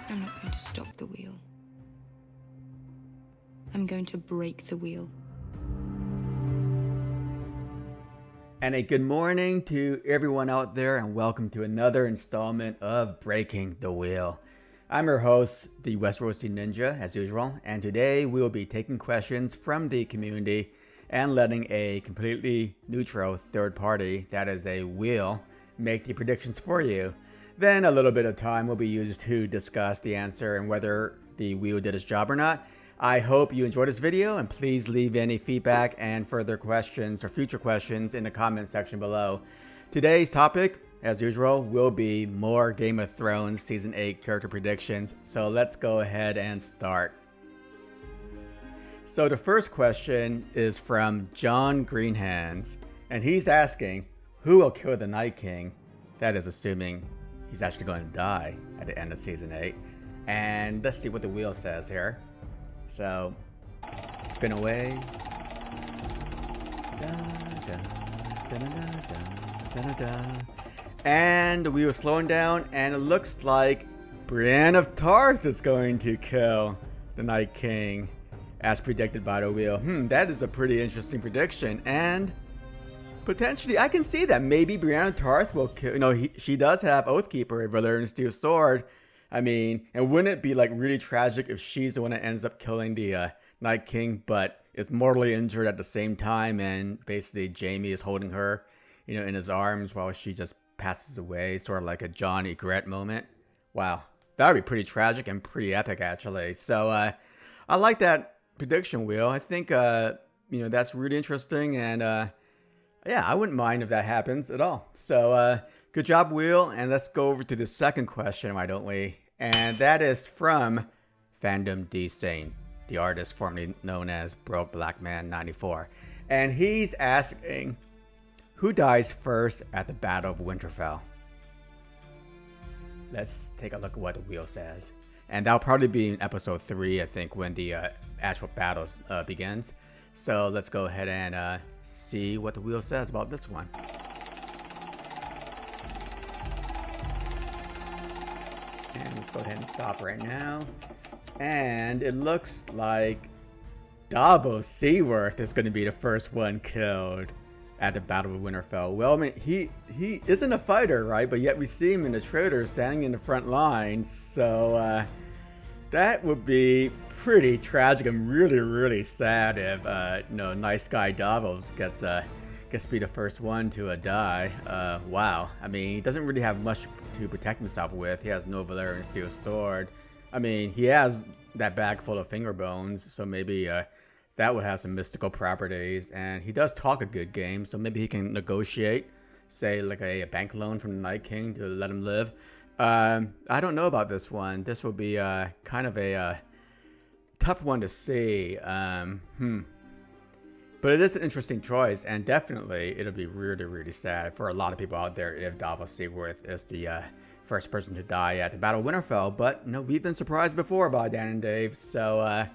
I'm not going to stop the wheel. I'm going to break the wheel. And a good morning to everyone out there, and welcome to another installment of Breaking the Wheel. I'm your host, the West Roasty Ninja, as usual, and today we will be taking questions from the community and letting a completely neutral third party, that is a wheel, make the predictions for you. Then a little bit of time will be used to discuss the answer and whether the wheel did its job or not. I hope you enjoyed this video, and please leave any feedback and further questions or future questions in the comment section below. Today's topic, as usual, will be more Game of Thrones Season 8 character predictions, so let's go ahead and start. So the first question is from John Greenhands, and he's asking, who will kill the Night King? That is assuming he's actually going to die at the end of Season 8. And let's see what the wheel says here. So, spin away. And the wheel is slowing down, and it looks like Brienne of Tarth is going to kill the Night King, as predicted by the wheel. That is a pretty interesting prediction, and potentially I can see that maybe Brienne of Tarth will kill. She does have Oathkeeper, Valyrian Steel Sword. I mean, and wouldn't it be like really tragic if she's the one that ends up killing the Night King, but is mortally injured at the same time, and basically Jaime is holding her, in his arms while she just passes away, sort of like a Jon Ygritte moment. Wow, that would be pretty tragic and pretty epic, actually. So I like that prediction, Wheel. I think that's really interesting, and yeah, I wouldn't mind if that happens at all. So good job, Wheel. And let's go over to the second question, why don't we? And that is from Fandom D Saint, the artist formerly known as Broke Black Man 94. And he's asking, who dies first at the Battle of Winterfell? Let's take a look at what the wheel says. And that'll probably be in episode 3, I think, when the actual battle begins. So let's go ahead and see what the wheel says about this one. And let's go ahead and stop right now. And it looks like Davos Seaworth is going to be the first one killed at the Battle of Winterfell. Well, I mean, he isn't a fighter, right? But yet we see him in the trailer standing in the front line. So that would be pretty tragic and really, really sad if nice guy Davos gets to be the first one to die. Wow. I mean, he doesn't really have much to protect himself with. He has no Valyrian Steel Sword. I mean, he has that bag full of finger bones, so maybe that would have some mystical properties. And he does talk a good game, so maybe he can negotiate, say, like a bank loan from the Night King to let him live. I don't know about this one. This will be kind of a tough one to see. But it is an interesting choice, and definitely it'll be really, really sad for a lot of people out there if Davos Seaworth is the first person to die at the Battle of Winterfell. But we've been surprised before by Dan and Dave, so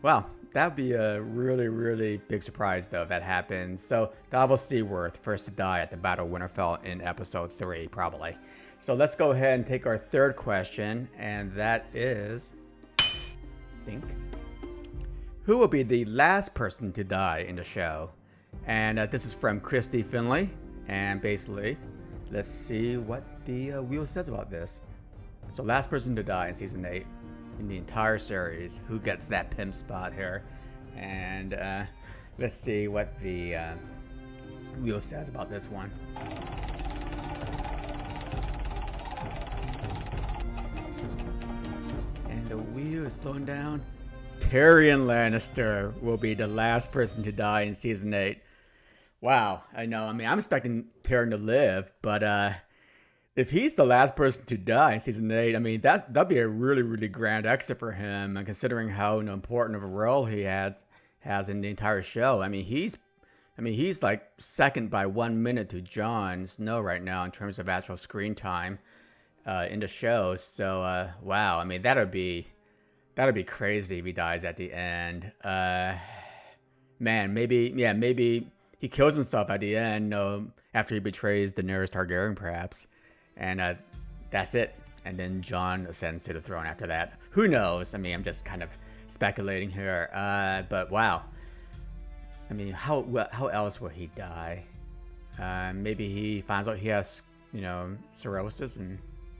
well, that would be a really, really big surprise though if that happens. So Davos Seaworth first to die at the Battle of Winterfell in episode 3, probably. So let's go ahead and take our third question, and that is, who will be the last person to die in the show? And this is from Christy Finley, and basically, let's see what the wheel says about this. So last person to die in season 8 in the entire series. Who gets that pimp spot here? And let's see what the wheel says about this one. And the wheel is slowing down. Tyrion Lannister will be the last person to die in season 8. Wow, I know. I mean, I'm expecting Tyrion to live, but if he's the last person to die in season 8, I mean, that'd be a really, really grand exit for him, and considering how important of a role he has in the entire show. I mean, he's like second by 1 minute to Jon Snow right now in terms of actual screen time in the show. So wow, I mean, that'd be crazy if he dies at the end. Man, maybe he kills himself at the end, after he betrays Daenerys Targaryen, perhaps, and that's it. And then Jon ascends to the throne after that. Who knows? I mean, I'm just kind of speculating here. But wow. I mean, how else will he die? Maybe he finds out he has, cirrhosis and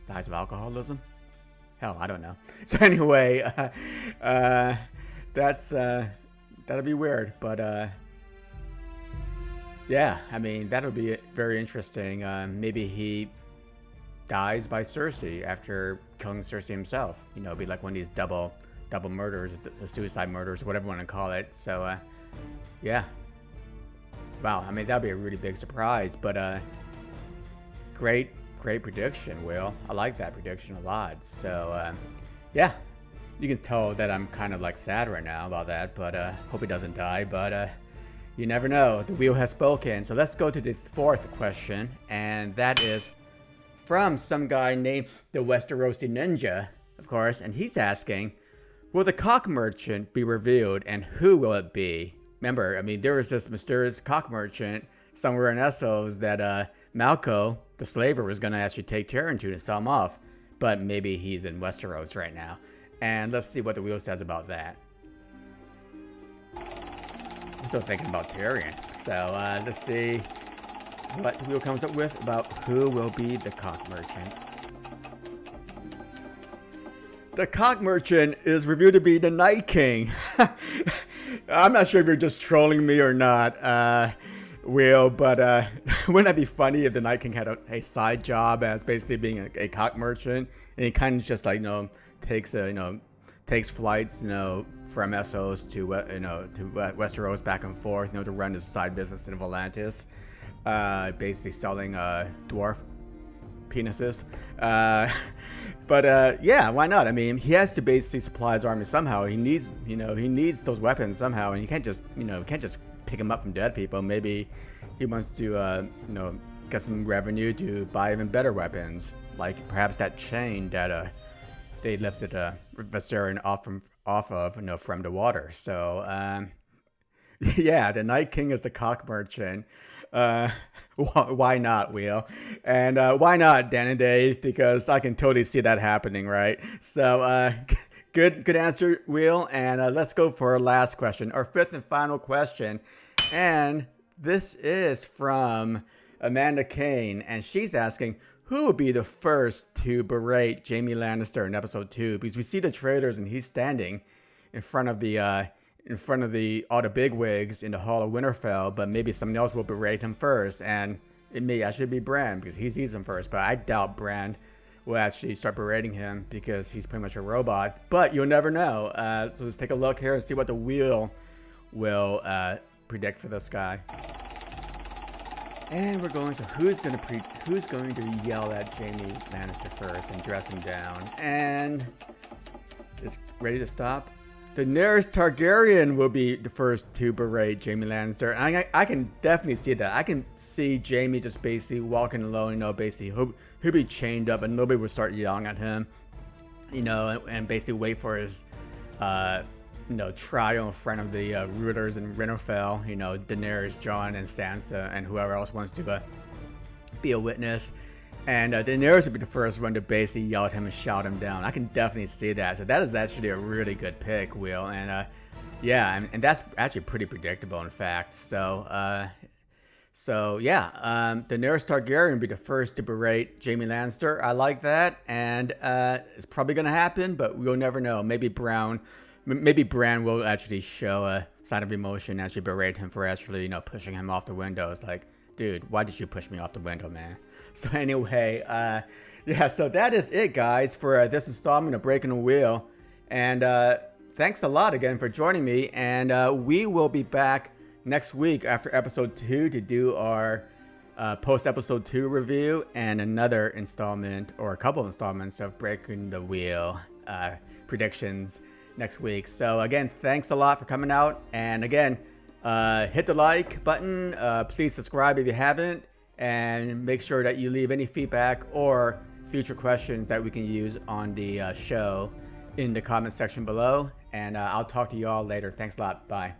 dies of alcoholism. Hell, I don't know. So anyway, that'll be weird. But yeah, I mean, that'll be very interesting. Maybe he dies by Cersei after killing Cersei himself. Be like one of these double murders, suicide murders, whatever you want to call it. So yeah. Wow, I mean, that'd be a really big surprise, but great prediction, Will. I like that prediction a lot. So yeah, you can tell that I'm kind of like sad right now about that, but hope he doesn't die. But you never know. The wheel has spoken. So let's go to the fourth question, and that is from some guy named the Westerosi Ninja, of course, and he's asking, will the cock merchant be revealed, and who will it be? Remember, I mean, there was this mysterious cock merchant somewhere in Essos that Malco, the slaver, was going to actually take Tyrion to sell him off, but maybe he's in Westeros right now. And let's see what the wheel says about that. I'm still thinking about Tyrion, so let's see what the wheel comes up with about who will be the cock merchant. The cock merchant is revealed to be the Night King. I'm not sure if you're just trolling me or not, Will, but wouldn't that be funny if the Night King had a side job as basically being a cock merchant, and he kind of just like takes flights from Essos to Westeros back and forth to run his side business in Volantis. Basically selling dwarf penises. But yeah, why not? I mean, he has to basically supply his army somehow. He needs those weapons somehow, and you can't just pick them up from dead people. Maybe he wants to get some revenue to buy even better weapons, like perhaps that chain that they lifted Viserion off of from the water. So yeah, the Night King is the cock merchant. Why not, Will? And why not Dan and Dave? Because I can totally see that happening, right? So good answer, Will. And let's go for our last question, our fifth and final question. And this is from Amanda Kane, and she's asking, who would be the first to berate Jaime Lannister in episode 2? Because we see the trailers and he's standing in front of all the bigwigs in the Hall of Winterfell, but maybe someone else will berate him first, and it may actually be Bran because he sees him first. But I doubt Bran will actually start berating him because he's pretty much a robot. But you'll never know. So let's take a look here and see what the wheel will predict for this guy. And we're going. So who's going to yell at Jaime Lannister first and dress him down? And it's ready to stop. Daenerys Targaryen will be the first to berate Jaime Lannister. And I can definitely see that. I can see Jaime just basically walking alone, basically he'll be chained up and nobody will start yelling at him, and basically wait for his, trial in front of the rulers in Winterfell, Daenerys, Jon, and Sansa, and whoever else wants to be a witness. And Daenerys would be the first one to basically yell at him and shout him down. I can definitely see that. So that is actually a really good pick, Will. And yeah, and that's actually pretty predictable, in fact. So yeah, Daenerys Targaryen would be the first to berate Jaime Lannister. I like that, and it's probably gonna happen, but we'll never know. Maybe Bran will actually show a sign of emotion, actually berate him for actually pushing him off the window. It's like, dude, why did you push me off the window, man? So anyway, yeah, so that is it, guys, for this installment of Breaking the Wheel. And thanks a lot again for joining me. And we will be back next week after episode 2 to do our post-episode 2 review and another installment, or a couple installments, of Breaking the Wheel predictions next week. So again, thanks a lot for coming out. And again, hit the like button. Please subscribe if you haven't. And make sure that you leave any feedback or future questions that we can use on the show in the comment section below. And I'll talk to you all later. Thanks a lot. Bye.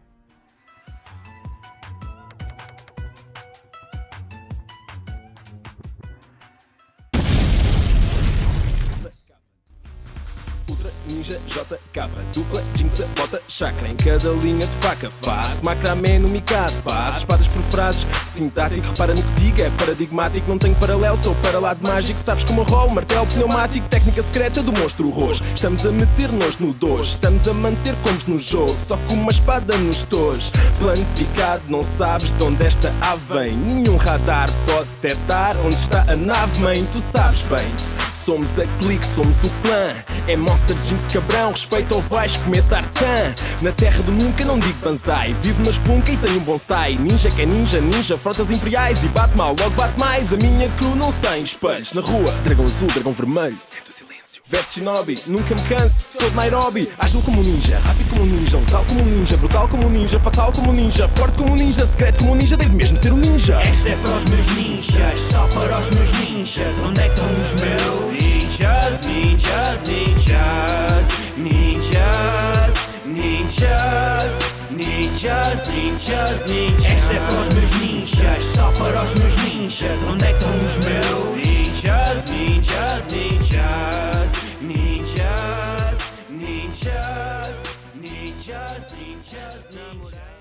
ninja, JK, dupla, jinxa, bota, chakra. Em cada linha de faca faço macramé no micado, passo espadas por frases, sintático. Repara no que digo, é paradigmático. Não tenho paralelo, sou para lado mágico. Sabes como rolo, martelo pneumático. Técnica secreta do monstro roxo. Estamos a meter-nos no dojo, estamos a manter como no jogo, só com uma espada nos tojos. Plano picado, não sabes de onde esta ave vem. Nenhum radar pode detectar onde está a nave, mãe, tu sabes bem. Somos a clique, somos o clã. É Monster Jinx cabrão, respeito ao baixo como é Tartan. Na terra do nunca não digo banzai. Vivo na espunca e tenho um bonsai. Ninja que é ninja, ninja, frotas imperiais. E bate mal, logo bate mais. A minha crew não sem espelhos. Na rua, dragão azul, dragão vermelho. Sempre o silêncio. Verso shinobi, nunca me canso, sou de Nairobi. Ágil como um ninja, rápido como um ninja. Letal como um ninja, brutal como um ninja. Fatal como um ninja, forte como um ninja. Secreto como um ninja, deve mesmo ser um ninja. Esta é para os meus ninjas, só para os meus ninjas. Onde é que estão os meus ninjas, ninjas, ninjas, ninjas, ninjas, ninjas, ninjas, ninjas. Esta é para os meus ninjas, só para os meus ninjas. Onde é que estão os meus ninjas, ninjas, ninjas, ninjas, ninjas, ninjas, ninjas, ninjas.